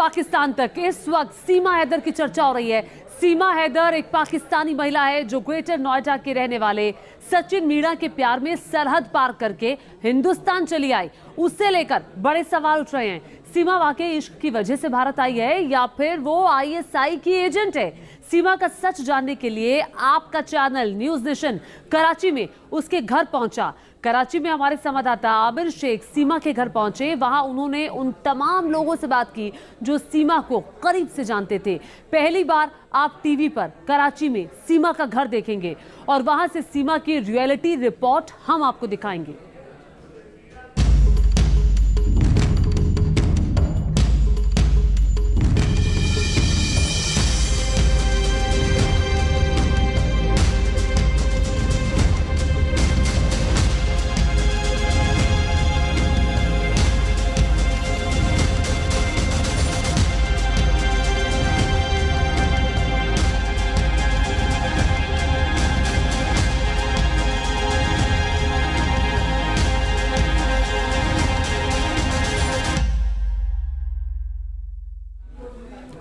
पाकिस्तान तक इस वक्त सीमा हैदर की चर्चा हो रही है। सीमा हैदर एक पाकिस्तानी महिला है जो ग्रेटर नोएडा के रहने वाले सचिन मीणा के प्यार में सरहद पार करके हिंदुस्तान चली आई। उससे लेकर बड़े सवाल उठ रहे हैं। सीमा वाकई इश्क की वजह से भारत आई है या फिर वो आईएसआई की एजेंट है? सीमा का सच जानने के लिए आपका चैनल न्यूज नेशन कराची में उसके घर पहुंचा। कराची में हमारे संवाददाता आबिर शेख सीमा के घर पहुंचे। वहां उन्होंने उन तमाम लोगों से बात की जो सीमा को करीब से जानते थे। पहली बार आप टीवी पर कराची में सीमा का घर देखेंगे और वहां से सीमा की रियलिटी रिपोर्ट हम आपको दिखाएंगे।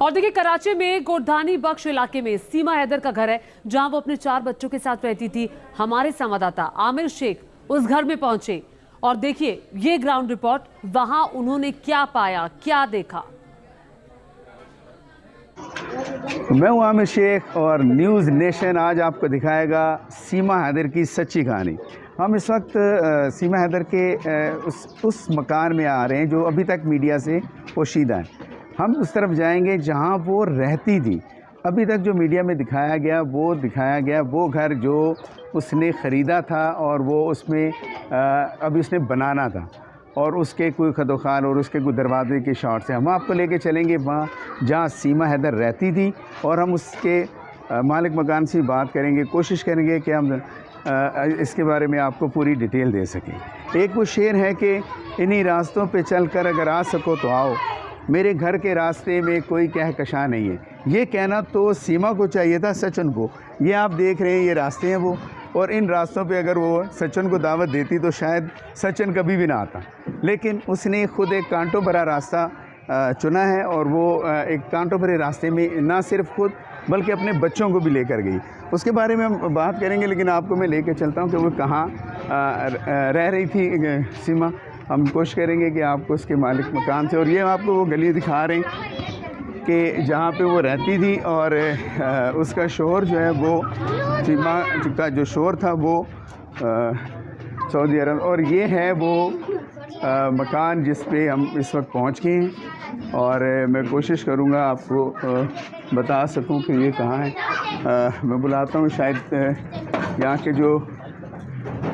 और देखिए, कराची में गोरधानी बख्श इलाके में सीमा हैदर का घर है जहां वो अपने 4 बच्चों के साथ रहती थी। हमारे संवाददाता आमिर शेख उस घर में पहुंचे और देखिए ये ग्राउंड रिपोर्ट। वहां उन्होंने क्या पाया, क्या देखा। मैं हूं आमिर शेख और न्यूज़ नेशन आज आपको दिखाएगा सीमा हैदर की सच्ची कहानी। हम इस वक्त सीमा हैदर के उस मकान में आ रहे हैं जो अभी तक मीडिया से पोशीदा है। हम उस तरफ जाएंगे जहां वो रहती थी। अभी तक जो मीडिया में दिखाया गया वो घर जो उसने ख़रीदा था और वो उसमें अभी उसने बनाना था और उसके कोई खदोखाल और उसके कोई दरवाजे के शॉट से हम आपको लेके चलेंगे वहाँ जहाँ सीमा हैदर रहती थी और हम उसके मालिक मकान से बात करेंगे। कोशिश करेंगे कि हम इसके बारे में आपको पूरी डिटेल दे सकें। एक वो शेर है कि इन्हीं रास्तों पे चलकर अगर आ सको तो आओ, मेरे घर के रास्ते में कोई कहकशां नहीं है। ये कहना तो सीमा को चाहिए था, सचिन को। ये आप देख रहे हैं ये रास्ते हैं वो, और इन रास्तों पे अगर वो सचिन को दावत देती तो शायद सचिन कभी भी ना आता। लेकिन उसने खुद एक कांटों भरा रास्ता चुना है और वो एक कांटों भरे रास्ते में ना सिर्फ खुद बल्कि अपने बच्चों को भी लेकर गई। उसके बारे में हम बात करेंगे, लेकिन आपको मैं लेकर चलता हूँ कि वो कहाँ रह रही थी सीमा। हम कोशिश करेंगे कि आपको उसके मालिक मकान से, और ये आपको वो गली दिखा रहे हैं कि जहाँ पे वो रहती थी और उसका शोहर जो है वो सीमा का जो शोहर था वो सऊदी अरब। और ये है वो मकान जिस पे हम इस वक्त पहुँच गए हैं और मैं कोशिश करूँगा आपको बता सकूँ कि ये कहाँ है। मैं बुलाता हूँ शायद यहाँ के जो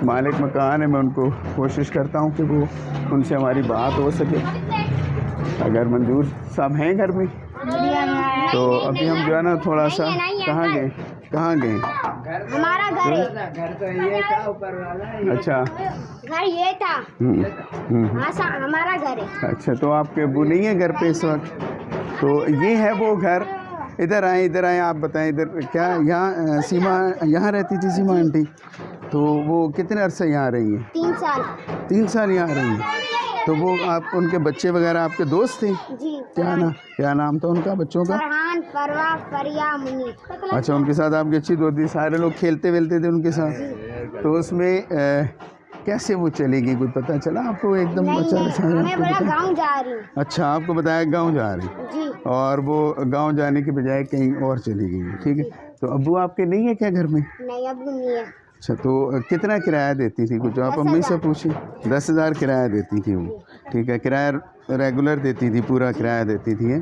मालिक मकान है, मैं उनको कोशिश करता हूँ कि वो उनसे हमारी बात हो सके। अगर मंजूर साहब हैं घर में तो अभी हम जो है ना थोड़ा सा कहाँ गए हमारा घर तो ये था ऊपर वाला। अच्छा, घर ये था। हमारा घर है। अच्छा, तो आपके अब्बू नहीं है घर पे इस वक्त? तो ये है वो घर। इधर आए आप बताएं। इधर क्या यहाँ सीमा यहाँ रहती थी सीमा आंटी? तो वो कितने अरसे यहाँ रही हैं? 3 साल। 3 साल यहाँ रही हैं। तो वो आप उनके बच्चे वगैरह आपके दोस्त थे? जी। क्या नाम था उनका बच्चों का? फरहान, परवा, फरिया, मुनीर। अच्छा, उनके साथ आपकी अच्छी दोस्ती, सारे लोग खेलते वेलते थे उनके साथ। तो उसमें कैसे वो चलेगी, कुछ पता चला आपको? एकदम गाँव जा रही। अच्छा, आपको बताया गाँव जा रही जी। और वो गाँव जाने के बजाय कहीं और चली गई। ठीक है, तो अब्बू आपके नहीं है क्या घर में? नहीं, अब्बू नहीं है। अच्छा, तो कितना किराया देती थी? कुछ आप अम्मी से पूछी। 10,000 किराया देती थी वो। ठीक है, किराया रेगुलर देती थी, पूरा किराया देती थी,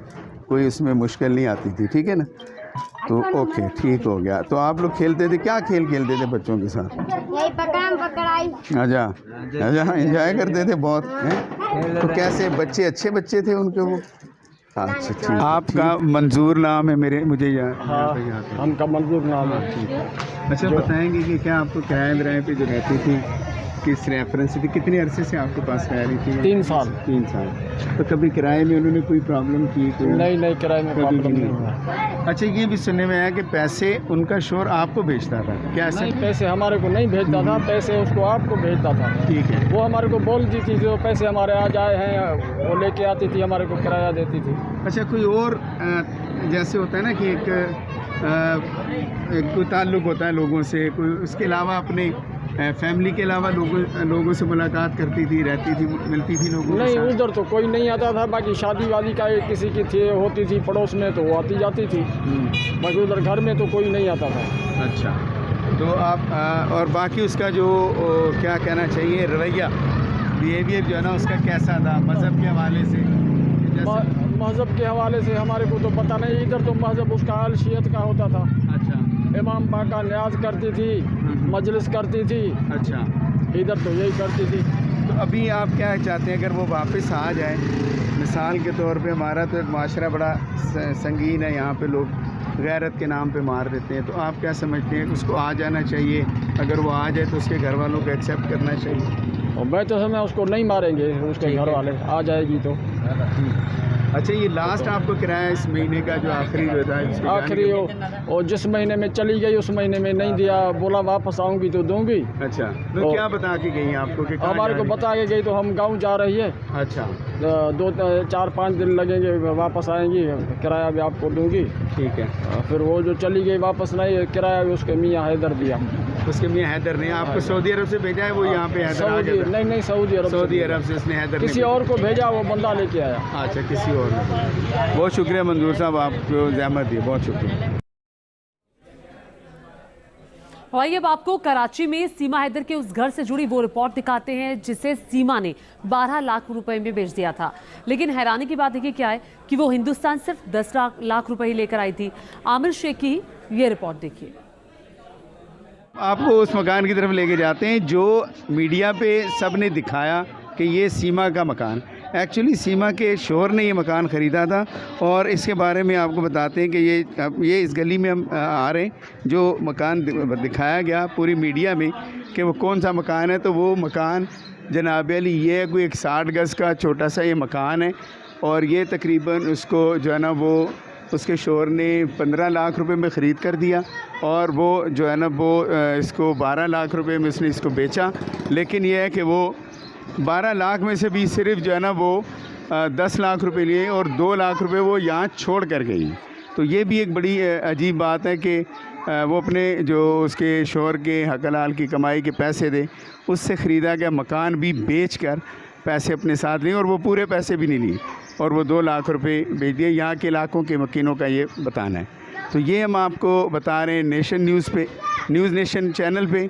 कोई उसमें मुश्किल नहीं आती थी। ठीक है ना? तो ओके, ठीक हो गया। तो आप लोग खेलते थे, क्या खेल खेलते थे बच्चों के साथ? यही पकड़म पकड़ाई। अच्छा, एंजॉय करते थे बहुत हैं? तो कैसे बच्चे, अच्छे बच्चे थे उनके वो? अच्छा, ठीक। आपका मंजूर नाम है मुझे याद? हमका मंजूर नाम है। अच्छा, बताएंगे कि क्या आपको किराए पे जो रहती थी किस रेफरेंस से थी? कितने अरसे से आपके पास रह रही थी? 3 साल। 3 साल। तो कभी किराए में उन्होंने कोई प्रॉब्लम की? नहीं, किराए में कभी प्रॉब्लम भी नहीं नहीं। हुआ। अच्छा, ये भी सुनने में आया कि पैसे उनका शोर आपको भेजता था, क्या ऐसा? नहीं, पैसे हमारे को नहीं भेजता था, पैसे उसको आपको भेजता था। ठीक है। वो हमारे को बोलती थी जो पैसे हमारे आज आए हैं वो लेके आती थी, हमारे को किराया देती थी। अच्छा, कोई और जैसे होता है ना कि एक कोई ताल्लुक़ होता है लोगों से, कोई उसके अलावा अपने फैमिली के अलावा लोगों से मुलाकात करती थी, रहती थी, मिलती थी लोगों के नहीं, साथ? उधर तो कोई नहीं आता था। बाकी शादी वादी का किसी की थी होती थी पड़ोस में तो वो आती जाती थी। बाकी उधर घर में तो कोई नहीं आता था। अच्छा, तो आप और बाकी उसका जो क्या कहना चाहिए रवैया, बिहेवियर जो है ना उसका कैसा था मज़हब के हवाले से? मज़हब के हवाले से हमारे को तो पता नहीं। इधर तो मज़हब उसका अलशियत का होता था। अच्छा। इमाम पाक का न्याज करती थी, मजलिस करती थी। अच्छा, इधर तो यही करती थी। तो अभी आप क्या चाहते हैं अगर वो वापस आ जाए? मिसाल के तौर पे हमारा तो एक माशरा बड़ा संगीन है, यहाँ पे लोग गैरत के नाम पे मार देते हैं, तो आप क्या समझते हैं? उसको आ जाना चाहिए? अगर वो आ जाए तो उसके घर वालों को एक्सेप्ट करना चाहिए? और मैं तो समय उसको नहीं मारेंगे, उसके घर वाले आ जाएगी तो। अच्छा, ये लास्ट आपको किराया इस महीने का जो आखिरी जो था इसके आखिरी जाने हो और जिस महीने में चली गई उस महीने में नहीं दिया, बोला वापस आऊँगी तो दूँगी। के? अच्छा, तो क्या बता के गई आपको कि कहाँ हमारे जा को रही? बता के गई तो हम गांव जा रही है, अच्छा, 4-5 दिन लगेंगे, वापस आएंगी, किराया भी आपको दूँगी। ठीक है। फिर वो जो चली गई वापस नहीं, किराया भी उसके मियाँ हैदर दिया। उसके मियाँ हैदर ने आपको सौदी अरब से भेजा है? वो यहाँ पे हैदर आ गया था? नहीं, सऊदी अरब से सऊदी भेजा। अरब से उसने हैदर ने किसी और को भेजा, वो बंदा लेके आया। अच्छा, किसी और ने। बहुत शुक्रिया मंजूर साहब, आपको ज़हमत दी, बहुत शुक्रिया। वही अब आपको कराची में सीमा हैदर के उस घर से जुड़ी वो रिपोर्ट दिखाते हैं जिसे सीमा ने 12 लाख रुपए में बेच दिया था। लेकिन हैरानी की बात देखिए क्या है कि वो हिंदुस्तान सिर्फ 10 लाख रुपए ही लेकर आई थी। आमिर शेख की ये रिपोर्ट देखिए। आपको उस मकान की तरफ लेके जाते हैं जो मीडिया पे सब ने दिखाया कि ये सीमा का मकान। एक्चुअली सीमा के शोहर ने ये मकान ख़रीदा था और इसके बारे में आपको बताते हैं कि ये इस गली में हम आ रहे हैं। जो मकान दिखाया गया पूरी मीडिया में कि वो कौन सा मकान है, तो वो मकान जनाब अली ये कोई 60 गज़ का छोटा सा ये मकान है और ये तकरीबन उसको जो है ना वो उसके शोहर ने 15 लाख रुपए में ख़रीद कर दिया और वो जो है ना वो इसको 12 लाख रुपए में उसने इसको बेचा। लेकिन यह है कि वो 12 लाख में से भी सिर्फ जो है ना वो 10 लाख रुपए लिए और 2 लाख रुपए वो यहाँ छोड़ कर गई। तो ये भी एक बड़ी अजीब बात है कि वो अपने जो उसके शोहर के हक हलाल की कमाई के पैसे दे, उससे ख़रीदा गया मकान भी बेच कर पैसे अपने साथ लिए और वो पूरे पैसे भी नहीं लिए और वो 2 लाख रुपए बेच दिए। यहाँ के इलाकों के मकीनों का ये बताना है। तो ये हम आपको बता रहे हैं नेशन न्यूज़ पे, न्यूज़ नेशन चैनल पे।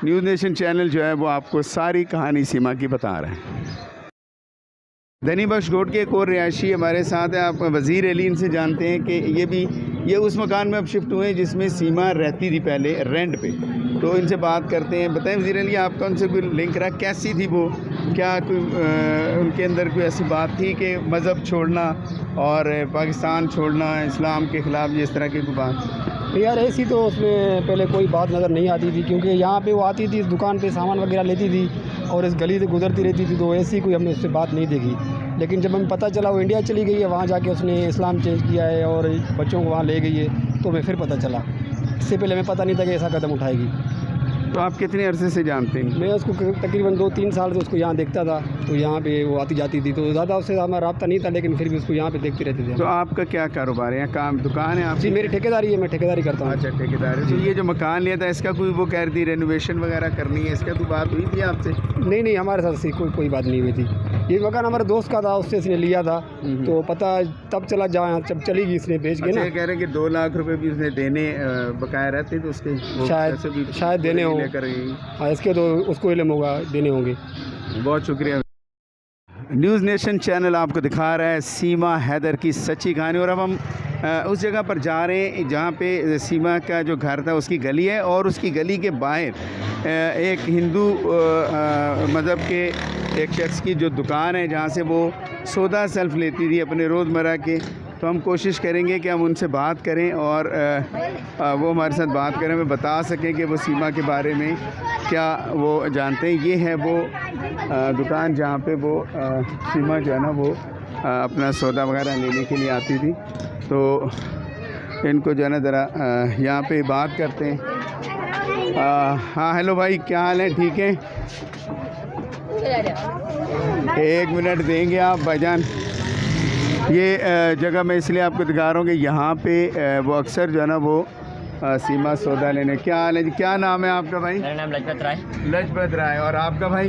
न्यूज़ नेशन चैनल जो है वो आपको सारी कहानी सीमा की बता रहा है। धनी बख्श गोट के एक और रिहायशी हमारे साथ है, आप वज़ीर अली, इनसे जानते हैं कि ये उस मकान में अब शिफ्ट हुए हैं जिसमें सीमा रहती थी पहले रेंट पे। तो इनसे बात करते हैं। बताएं वज़ीर अली, आपका उनसे कोई लिंक रहा? कैसी थी वो? क्या कोई उनके अंदर कोई ऐसी बात थी कि मज़हब छोड़ना और पाकिस्तान छोड़ना, इस्लाम के ख़िलाफ़, इस तरह की कोई बात? यार ऐसी तो उसमें पहले कोई बात नज़र नहीं आती थी, क्योंकि यहाँ पे वो आती थी, इस दुकान पे सामान वगैरह लेती थी और इस गली से गुजरती रहती थी, तो ऐसी कोई हमने उससे बात नहीं देखी। लेकिन जब हमें पता चला वो इंडिया चली गई है, वहाँ जाके उसने इस्लाम चेंज किया है और बच्चों को वहाँ ले गई है, तो हमें फिर पता चला। इससे पहले हमें पता नहीं था कि ऐसा कदम उठाएगी। तो आप कितने अरसे से जानते हैं? मैं उसको तकरीबन 2-3 साल से उसको यहाँ देखता था, तो यहाँ पे वो आती जाती थी, तो ज़्यादा उससे हमारा रब्ता नहीं था, लेकिन फिर भी उसको यहाँ पे देखते रहते थे। तो आपका क्या कारोबार है? यहाँ काम दुकान है आपकी? जी मेरी ठेकेदारी है, मैं ठेकेदारी करता हूँ। अच्छा, ठेकेदार है। तो ये जो मकान लिया था इसका कोई वो कह रही थी रेनोवेशन वगैरह करनी है, इसका तो बात हुई थी आपसे? नहीं, हमारे साथ से कोई बात नहीं हुई थी। ये मकान हमारे दोस्त का था, उससे इसने लिया था, तो पता तब चला जब चली गई इसने बेच के ना। कह रहे हैं कि 2 लाख रुपए भी उसने देने बकाया रहते, तो उसके शायद देने हो। हाँ, इसके तो उसको इल्म होगा, देने होंगे। बहुत शुक्रिया। न्यूज़ नेशन चैनल आपको दिखा रहा है सीमा हैदर की सच्ची कहानी। और अब हम उस जगह पर जा रहे हैं जहाँ पे सीमा का जो घर था उसकी गली है और उसकी गली के बाहर एक हिंदू मज़हब के एक शख्स की जो दुकान है जहाँ से वो सौदा सेल्फ लेती थी अपने रोज़मर्रा के तो हम कोशिश करेंगे कि हम उनसे बात करें और वो हमारे साथ बात करें, हमें बता सकें कि वो सीमा के बारे में क्या वो जानते हैं। ये है वो दुकान जहाँ पे वो सीमा जो है ना वो अपना सौदा वगैरह लेने के लिए आती थी। तो इनको जो है ना ज़रा यहाँ पे बात करते हैं। हाँ हेलो भाई, क्या हाल है? ठीक है, 1 मिनट देंगे आप भाईजान। ये जगह मैं इसलिए आपको दिखा रहा हूँ कि यहाँ पे वो अक्सर जो है ना वो सीमा सौदा लेने। क्या हाल है जी, क्या नाम है आपका भाई? मेरा नाम लजपत राय। लजपत राय। और आपका भाई?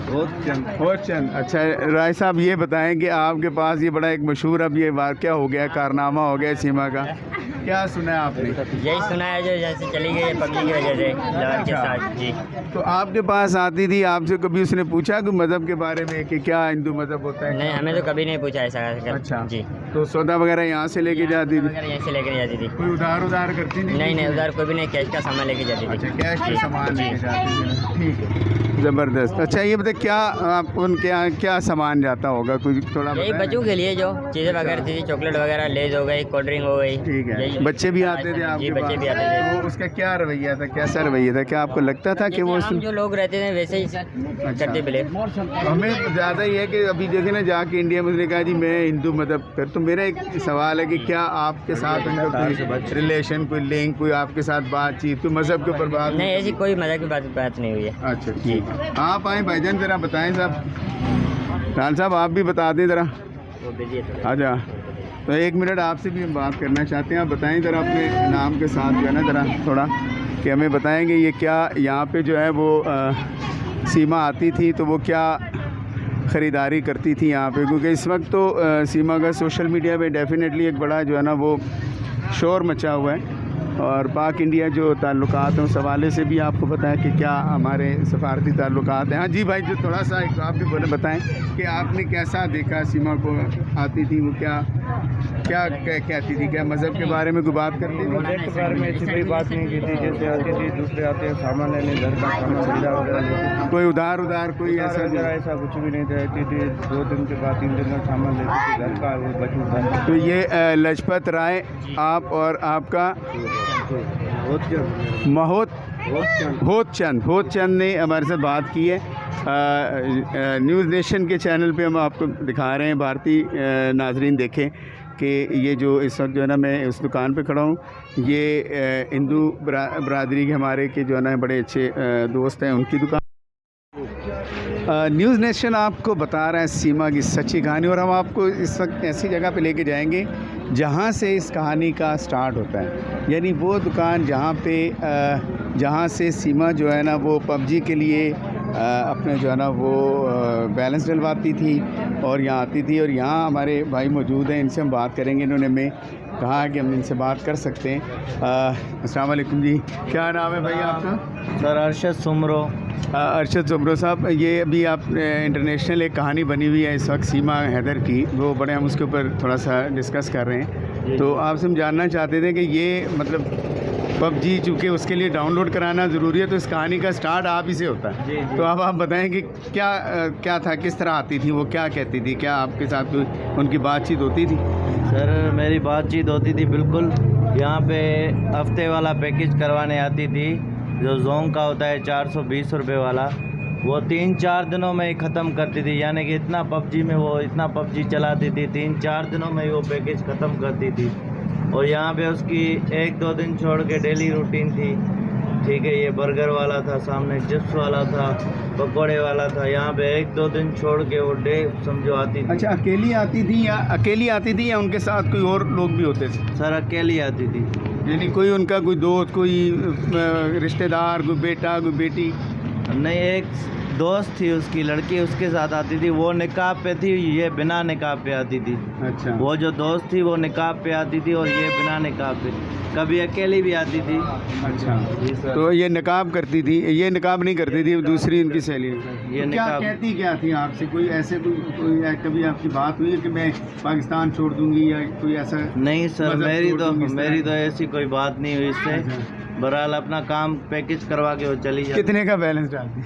होतचंद। अच्छा राय साहब, ये बताएं कि आपके पास ये बड़ा एक मशहूर अब ये वाक़या हो गया, कारनामा हो गया सीमा का, क्या सुना है आपने? यही सुना है जो जैसे चली गई पबजी की वजह से लवर के साथ। जी। तो आपके पास आती थी, आपसे कभी उसने पूछा कि मज़हब के बारे में कि क्या हिंदू मज़हब होता है? नहीं, हमें तो कभी नहीं पूछा ऐसा। अच्छा जी। तो सौदा वगैरह यहाँ से लेके जाती थी? यहीं से लेकर जाती थी। कोई उधार करती थी? नहीं, उधार कोई भी नहीं, कैश का सामान लेके जाती थी। अच्छा, कैश का सामान लेके जाती थी, ठीक है, ज़बरदस्त। अच्छा ये बताए क्या आप उनके यहाँ क्या सामान जाता होगा, कुछ थोड़ा यही बच्चों के लिए जो चीज़ें वगैरह थी, चॉकलेट वगैरह, लेज हो गई, कोल्ड ड्रिंक हो गई। ठीक है, बच्चे भी आते थे आपके पास? बच्चे भी आते थे। वो उसका क्या रवैया था, कैसा रवैया था? क्या आपको लगता था कि वो जो लोग रहते थे वैसे ही करते बिले? हमें ज़्यादा ये है कि अभी देखे ना जाके इंडिया में उसने कहा जी मैं हिंदू मज़हब कर, तो मेरा एक सवाल है कि क्या आपके साथ उनका कोई रिलेशन, कोई लिंक, कोई आपके साथ बातचीत, कोई मज़हब के ऊपर बात? नहीं, ऐसी कोई मज़हब की बात नहीं हुई है। अच्छा ठीक है, आप आए भाईजान, ज़रा बताएं साहब। लाल साहब आप भी बता दें ज़रा, आजा। तो 1 मिनट आपसे भी हम बात करना चाहते हैं, आप बताएं ज़रा अपने नाम के साथ जो है ना ज़रा थोड़ा, कि हमें बताएंगे ये क्या यहाँ पे जो है वो सीमा आती थी तो वो क्या ख़रीदारी करती थी यहाँ पे, क्योंकि इस वक्त तो सीमा का सोशल मीडिया पे डेफिनेटली एक बड़ा जो है ना वो शोर मचा हुआ है। और पाक इंडिया जो ताल्लुकात हैं उस हवाले से भी आपको पता है कि क्या हमारे सफारती ताल्लुकात हैं। हाँ जी भाई, जो थोड़ा सा एक आप भी बोले बताएं कि आपने कैसा देखा सीमा को आती थी, वो क्या कहती थी, क्या मज़हब के बारे में कोई बात करती थी? मज़हब के बारे में ऐसी कोई बात नहीं की थी, जैसे आती थी दूसरे आते हैं सामान लेने, घर का सामान खरीदा वगैरह, कोई उधार कोई ऐसा कुछ भी नहीं रहती थी। 2 दिन के बाद 3 दिन का सामान लेती थी घर का, वो बचूं। तो ये लजपत राय आप और आपका होतचंद ने हमारे साथ बात की है। न्यूज़ नेशन के चैनल पे हम आपको दिखा रहे हैं, भारतीय नाजरीन देखें कि ये जो इस वक्त जो है ना मैं उस दुकान पे खड़ा हूँ, ये हिंदू बरादरी के हमारे के जो है ना बड़े अच्छे दोस्त हैं, उनकी दुकान। न्यूज़ नेशन आपको बता रहा है सीमा की सच्ची कहानी, और हम आपको इस वक्त ऐसी जगह पे लेके जाएंगे जहाँ से इस कहानी का स्टार्ट होता है, यानी वो दुकान जहाँ से सीमा जो है ना वो पबजी के लिए अपने जो है ना वो बैलेंस डलवाती थी और यहाँ आती थी। और यहाँ हमारे भाई मौजूद हैं, इनसे हम बात करेंगे। इन्होंने हमें कहा कि हम इनसे बात कर सकते हैं। अस्सलाम वालेकुम जी, क्या नाम है भाई आपका? सर अरशद सुमरो। अरशद सुमरो साहब, ये अभी आप इंटरनेशनल एक कहानी बनी हुई है इस वक्त सीमा हैदर की, वो बड़े हम उसके ऊपर थोड़ा सा डिस्कस कर रहे हैं। तो आपसे हम जानना चाहते थे कि ये मतलब पबजी चूँकि उसके लिए डाउनलोड कराना ज़रूरी है, तो इस कहानी का स्टार्ट आप ही से होता है। जी। तो अब आप बताएं कि क्या था, किस तरह आती थी वो, क्या कहती थी, क्या आपके साथ कोई उनकी बातचीत होती थी? सर मेरी बातचीत होती थी बिल्कुल। यहाँ पे हफ्ते वाला पैकेज करवाने आती थी, जो जोंग का होता है 420 रुपये वाला, वो 3-4 दिनों में ही ख़त्म करती थी। यानी कि इतना पबजी चलाती थी, 3-4 दिनों में ही वो पैकेज ख़त्म करती थी। और यहाँ पे उसकी 1-2 दिन छोड़ के डेली रूटीन थी। ठीक है, ये बर्गर वाला था, सामने चिप्स वाला था, पकौड़े वाला था। यहाँ पे 1-2 दिन छोड़ के वो डे समझो आती थी। अच्छा, अकेली आती थी या उनके साथ कोई और लोग भी होते थे? सर अकेली आती थी। यानी कोई उनका कोई दोस्त, कोई रिश्तेदार, कोई बेटा, कोई बेटी? नहीं, एक दोस्त थी उसकी लड़की, उसके साथ आती थी। वो निकाब पे थी, ये बिना निकाब पे आती थी। अच्छा। वो जो दोस्त थी वो निकाब पे आती थी और ये बिना निकाब पे, कभी अकेली भी आती थी। अच्छा, तो ये निकाब करती थी, ये निकाब नहीं करती थी दूसरी उनकी सहेली? ये तो क्या कहती क्या थी आपसे? कोई ऐसे कोई कभी आपकी बात हुई है कि मैं पाकिस्तान छोड़ दूंगी या कोई ऐसा? नहीं सर, मेरी तो ऐसी कोई बात नहीं हुई इससे। बहरहाल अपना काम पैकेज करवा के वो चली जाती। कितने का बैलेंस डालती?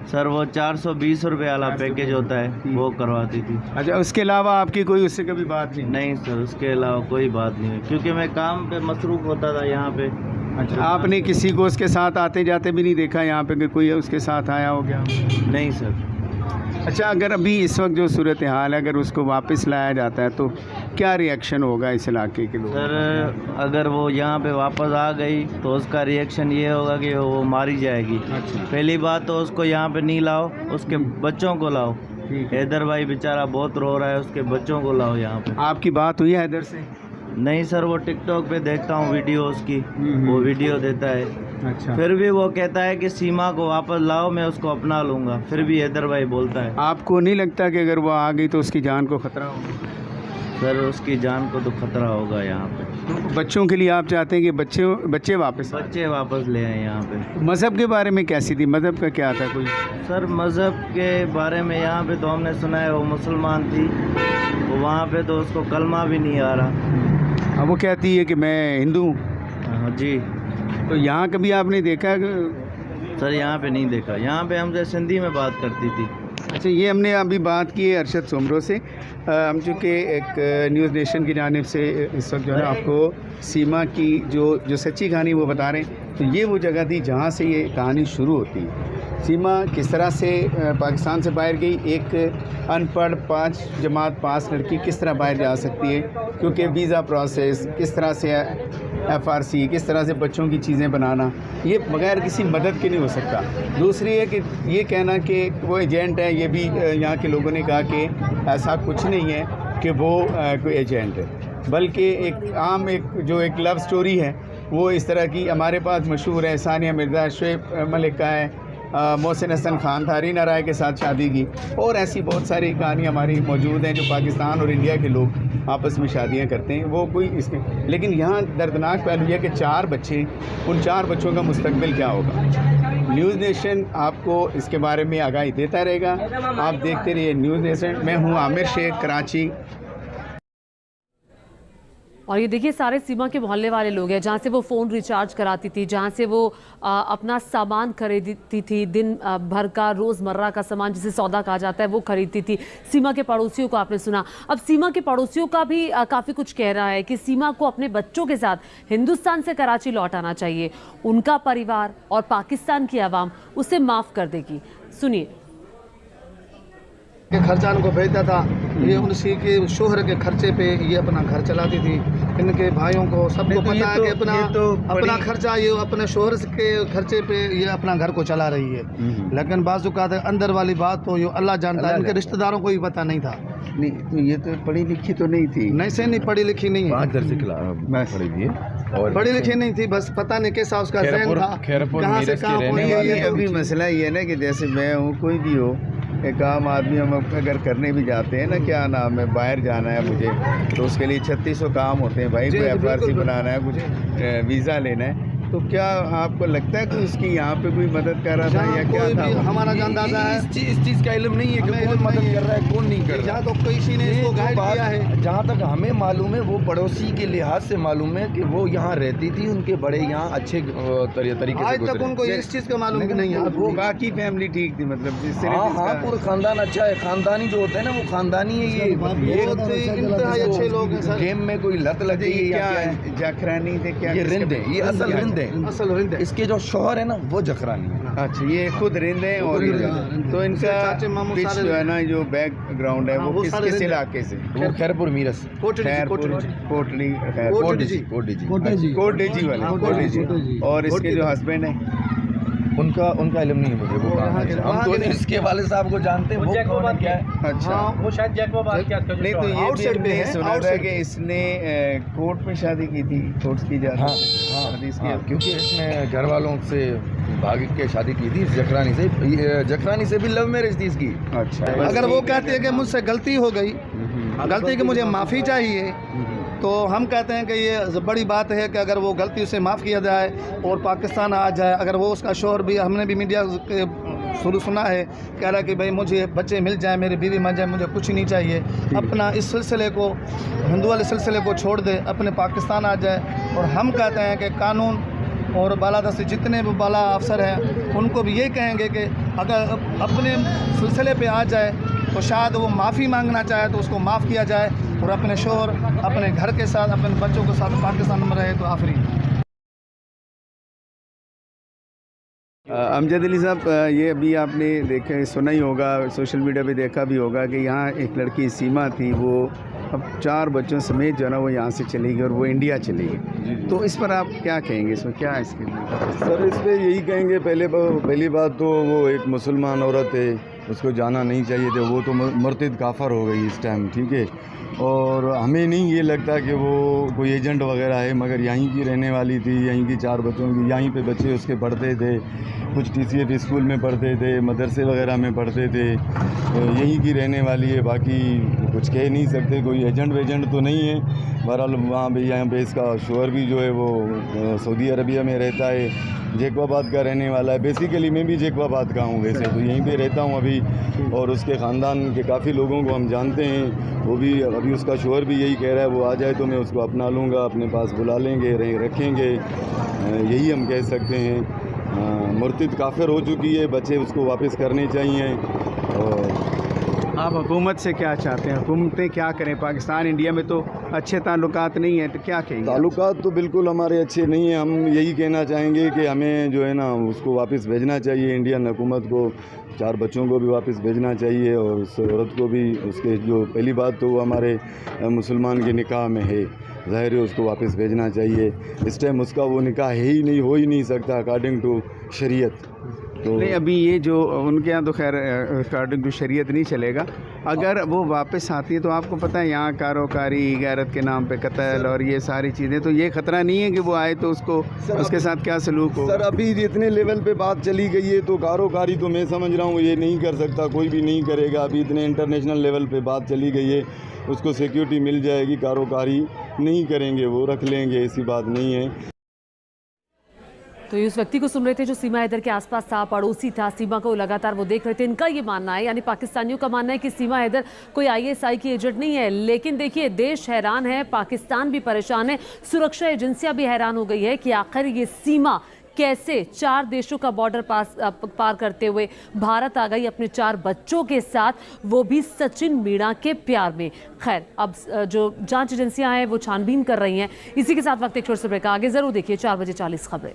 सर वो 420 रुपये वाला पैकेज होता है वो करवाती थी। अच्छा, उसके अलावा आपकी कोई उससे कभी बात नहीं? नहीं सर, उसके अलावा कोई बात नहीं है क्योंकि मैं काम पे मसरूफ़ होता था यहाँ पे। अच्छा, आपने किसी को उसके साथ आते जाते भी नहीं देखा यहाँ पे कि कोई उसके साथ आया हो गया? नहीं सर। अच्छा, अगर अभी इस वक्त जो सूरत हाल है, अगर उसको वापस लाया जाता है तो क्या रिएक्शन होगा इस इलाके के लोग? सर अगर वो यहाँ पे वापस आ गई तो उसका रिएक्शन ये होगा कि वो मारी जाएगी। अच्छा। पहली बात तो उसको यहाँ पे नहीं लाओ, उसके बच्चों को लाओ। हैदर भाई बेचारा बहुत रो रहा है, उसके बच्चों को लाओ यहाँ पे। आपकी बात हुई है हैदर से? नहीं सर, वो टिकटॉक पे देखता हूँ वीडियो उसकी, वो वीडियो देता है। अच्छा, फिर भी वो कहता है कि सीमा को वापस लाओ, मैं उसको अपना लूँगा। फिर भी हैदर भाई बोलता है। आपको नहीं लगता कि अगर वो आ गई तो उसकी जान को ख़तरा होगा? सर उसकी जान को तो खतरा होगा यहाँ पे। तो बच्चों के लिए आप चाहते हैं कि बच्चे वापस आएं? बच्चे वापस ले आए यहाँ पे। मज़हब के बारे में कैसी थी? मज़हब का क्या था कोई? सर मज़हब के बारे में यहाँ पे तो हमने सुना है वो मुसलमान थी, तो वहाँ पे तो उसको कलमा भी नहीं आ रहा। अब वो कहती है कि मैं हिंदू हूँ। हाँ जी। तो यहाँ कभी आपने देखा कि? सर यहाँ पे नहीं देखा, यहाँ पे हमसे सिंधी में बात करती थी। अच्छा, ये हमने अभी बात की है अरशद सोमरो से। हम चूँकि एक न्यूज़ नेशन की जानिब से इस वक्त जो है आपको सीमा की जो सच्ची कहानी वो बता रहे हैं। तो ये वो जगह थी जहाँ से ये कहानी शुरू होती है। सीमा किस तरह से पाकिस्तान से बाहर गई, एक अनपढ़ 5 जमात पास लड़की किस तरह बाहर जा सकती है, क्योंकि वीज़ा प्रोसेस किस तरह से, FRC किस तरह से बच्चों की चीज़ें बनाना, ये बगैर किसी मदद के नहीं हो सकता। दूसरी है कि ये कहना कि वो एजेंट है, ये भी यहाँ के लोगों ने कहा कि ऐसा कुछ नहीं है कि वो कोई एजेंट है, बल्कि एक आम एक लव स्टोरी है वो इस तरह की हमारे पास मशहूर है। सानिया मिर्ज़ा, शुएब मलिक का है, मोहसिन हसन खान था, रीना राय के साथ शादी की, और ऐसी बहुत सारी कहानी हमारी मौजूद हैं जो पाकिस्तान और इंडिया के लोग आपस में शादियां करते हैं। वो कोई इसके, लेकिन यहाँ दर्दनाक पहलू है कि 4 बच्चे, उन 4 बच्चों का मुस्तकबिल क्या होगा। न्यूज़ नेशन आपको इसके बारे में आगाही देता रहेगा। आप देखते रहिए न्यूज़ नेशन। मैं हूँ आमिर शेख, कराची। और ये देखिए सारे सीमा के मोहल्ले वाले लोग हैं, जहाँ से वो फ़ोन रिचार्ज कराती थी, जहाँ से वो अपना सामान खरीदती थी, दिन भर का रोज़मर्रा का सामान जिसे सौदा कहा जाता है वो खरीदती थी। सीमा के पड़ोसियों को आपने सुना। अब सीमा के पड़ोसियों का भी काफ़ी कुछ कह रहा है कि सीमा को अपने बच्चों के साथ हिंदुस्तान से कराची लौट आना चाहिए। उनका परिवार और पाकिस्तान की आवाम उसे माफ़ कर देगी। सुनिए। के खर्चा इनको भेजता था, ये उसी के शोहर के खर्चे पे ये अपना घर चलाती थी। इनके भाइयों को सबको पता है कि अपना खर्चा ये अपने शोहर के खर्चे पे ये अपना घर को चला रही है। लेकिन बाज़-औक़ात अंदर वाली बात तो ये अल्लाह जानता है, इनके रिश्तेदारों को भी पता नहीं था। नहीं तो ये तो पढ़ी लिखी तो नहीं थी। नहीं पढ़ी लिखी नहीं है, पढ़ी लिखी नहीं थी, बस पता नहीं कैसा उसका ज़हन था, कहाँ से कहाँ पहुंची। अभी मसला ये है ना कि जैसे मैं हूँ, कोई भी हो, एक आम आदमी, हम अगर करने भी जाते हैं ना, क्या नाम है, बाहर जाना है मुझे, तो उसके लिए 3600 काम होते हैं भाई। कोई FRC बनाना है, कुछ वीज़ा लेना है, तो क्या आपको लगता है कि उसकी यहाँ पे कोई मदद कर रहा था या क्या था? हमारा जो अंदाजा है इस चीज़ का इल्म नहीं है कि कौन मदद कर रहा है कौन नहीं कर रहा है। तो किसी ने इसको गाइड किया है। जहाँ तक हमें मालूम है, वो पड़ोसी के लिहाज से मालूम है कि वो यहाँ रहती थी, उनके बड़े यहाँ अच्छे तरीके से आज तक उनको इस चीज़ का मालूम नहीं है। वो बाकी फैमिली ठीक थी, मतलब जिससे हाँ, पूरा खानदान अच्छा है। खानदानी जो होता है ना, वो खानदानी है। ये इंतहाई अच्छे लोग हैं सर। गेम में कोई लत लगी है या क्या है? जाखरानी थे क्या? ये रिंद है, ये असल रिंद है, असल रिंद है। इसके जो शोहर है ना वो जखरानी है। अच्छा, ये खुद रिंद है। और तो इनका पिच जो है ना, जो बैकग्राउंड है वो किस इलाके से? वो खैरपुर मीरस, कोटली वाले। और इसके जो हस्बैंड है उनका इल्म नहीं है मुझे, वो हम तो इसके वाले साहब को जानते हैं, वो कौन क्या है। अच्छा, वो शायद जैकब नहीं तो ये भी हमने सुना था कि इसने कोर्ट में शादी की थी, कोर्ट की जाती हाँ, क्योंकि इसने घर वालों से भाग के शादी की थी जखरानी से भी लव मैरिज थी इसकी। अच्छा, अगर वो कहते हैं कि मुझसे गलती हो गई, गलती की मुझे माफ़ी चाहिए, तो हम कहते हैं कि ये बड़ी बात है कि अगर वो गलती से माफ़ किया जाए और पाकिस्तान आ जाए। अगर वो उसका शोहर भी, हमने भी मीडिया के शुरू सुना है, कह रहा है कि भाई मुझे बच्चे मिल जाए, मेरी बीवी मर जाए, मुझे कुछ नहीं चाहिए, अपना इस सिलसिले को, हिंदू वाले सिलसिले को छोड़ दे, अपने पाकिस्तान आ जाए। और हम कहते हैं कि कानून और बालादस्ती जितने भी बाला अफसर हैं उनको भी ये कहेंगे कि अगर अपने सिलसिले पे आ जाए तो शायद वो माफ़ी मांगना चाहे तो उसको माफ़ किया जाए और अपने शोहर अपने घर के साथ अपने बच्चों के साथ पाकिस्तान में रहे तो आफरी। अमजद अली साहब, ये अभी आपने देखा सुना ही होगा, सोशल मीडिया पे देखा भी होगा कि यहाँ एक लड़की सीमा थी, वो अब 4 बच्चों समेत जो है ना वो यहाँ से चली गई और वो इंडिया चली गई। तो इस पर आप क्या कहेंगे, इसमें क्या है इसके लिए? सर इस पर यही कहेंगे, पहली बात तो वो एक मुसलमान औरत है, उसको जाना नहीं चाहिए था, वो तो मुर्तिद काफर हो गई इस टाइम, ठीक है। और हमें नहीं ये लगता कि वो कोई एजेंट वगैरह है, मगर यहीं की रहने वाली थी, यहीं की 4 बच्चों की, यहीं पे बच्चे उसके पढ़ते थे, कुछ TCF स्कूल में पढ़ते थे, मदरसे वगैरह में पढ़ते थे, यहीं की रहने वाली है। बाकी कुछ कह नहीं सकते, कोई एजेंट वेजेंट तो नहीं है। बहरहाल वहाँ पे यहाँ पे इसका शोहर भी जो है वो सऊदी अरबिया में रहता है, जैकबाबाद का रहने वाला है। बेसिकली मैं भी जैकबाबाद का हूँ, वैसे तो यहीं पे रहता हूँ अभी, और उसके ख़ानदान के काफ़ी लोगों को हम जानते हैं। वो भी अभी उसका शोहर भी यही कह रहा है, वो आ जाए तो मैं उसको अपना लूँगा, अपने पास बुला लेंगे, रखेंगे, यही हम कह सकते हैं। मुर्तिद काफिर हो चुकी है, बच्चे उसको वापस करने चाहिए। और आप हुकूमत से क्या चाहते हैं, हुकूमतें क्या करें? पाकिस्तान इंडिया में तो अच्छे ताल्लुकात नहीं हैं, तो क्या कहेंगे? ताल्लुकात तो बिल्कुल हमारे अच्छे नहीं हैं। हम यही कहना चाहेंगे कि हमें जो है ना उसको वापस भेजना चाहिए, इंडियन हुकूमत को 4 बच्चों को भी वापस भेजना चाहिए, और उस औरत को भी, उसके जो पहली बात तो वो हमारे मुसलमान के निकाह में है, ज़ाहिर है उसको वापस भेजना चाहिए। इस टाइम उसका वो निकाह है ही नहीं, हो ही नहीं सकता अकॉर्डिंग टू शरीयत। तो नहीं, अभी ये जो उनके यहाँ तो खैर अकॉर्डिंग टू शरीयत नहीं चलेगा। अगर वो वापस आती है तो आपको पता है यहाँ कारोकारी, गैरत के नाम पे कत्ल और ये सारी चीज़ें, तो ये ख़तरा नहीं है कि वो आए तो उसको उसके साथ क्या सलूक हो? सर अभी जितने लेवल पे बात चली गई है तो कारोकारी तो मैं समझ रहा हूँ ये नहीं कर सकता, कोई भी नहीं करेगा। अभी इतने इंटरनेशनल लेवल पे बात चली गई है, उसको सिक्योरिटी मिल जाएगी, कारोकारी नहीं करेंगे, वो रख लेंगे, ऐसी बात नहीं है। तो ये उस व्यक्ति को सुन रहे थे जो सीमा हैदर के आसपास था, पड़ोसी था, सीमा को लगातार वो देख रहे थे। इनका ये मानना है, यानी पाकिस्तानियों का मानना है कि सीमा हैदर कोई ISI की एजेंट नहीं है। लेकिन देखिए, देश हैरान है, पाकिस्तान भी परेशान है, सुरक्षा एजेंसियां भी हैरान हो गई है कि आखिर ये सीमा कैसे 4 देशों का बॉर्डर पार करते हुए भारत आ गई अपने 4 बच्चों के साथ, वो भी सचिन मीणा के प्यार में। खैर, अब जो जांच एजेंसियां हैं वो छानबीन कर रही हैं। इसी के साथ वक्त एक छोटे से ब्रेक, आगे जरूर देखिए 4 बजे 40 खबरें।